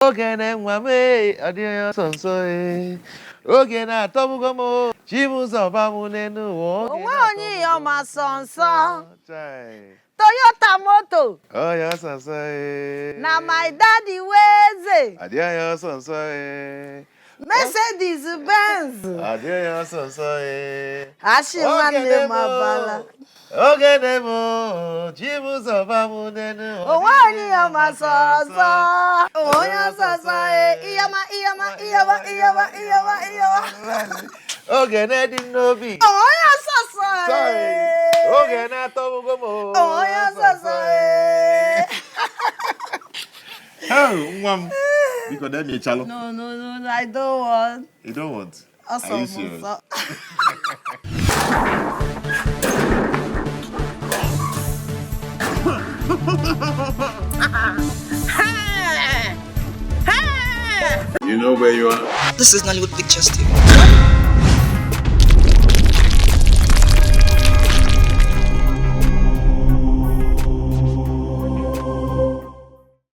oge na-enwe m adịghị ọsọ nsọ oge na-atọbugo m chibụzọba m n'elu ụwa onwe onye ọma sọ nsọ Chai. Toyota moto Oya ọsọ nsọ na my daddy weze adịghị ọsọ nsọ Mercedes Benz adịghị ọsọ nsọ ashi nwanne m abala oge na-emo chibụzọba m n'elu onwe onye ọma sọ nsọ onye ọsọ nsọ iyama oge na-edị n'obi onye ọsọ nsọ oge na-atọbugo m onye ọsọ nsọ nwa m biko dee m ịchalụ. No, I don't want. You don't want? Also, Are you serious? You know where you are? This is Nollywood Pictures TV.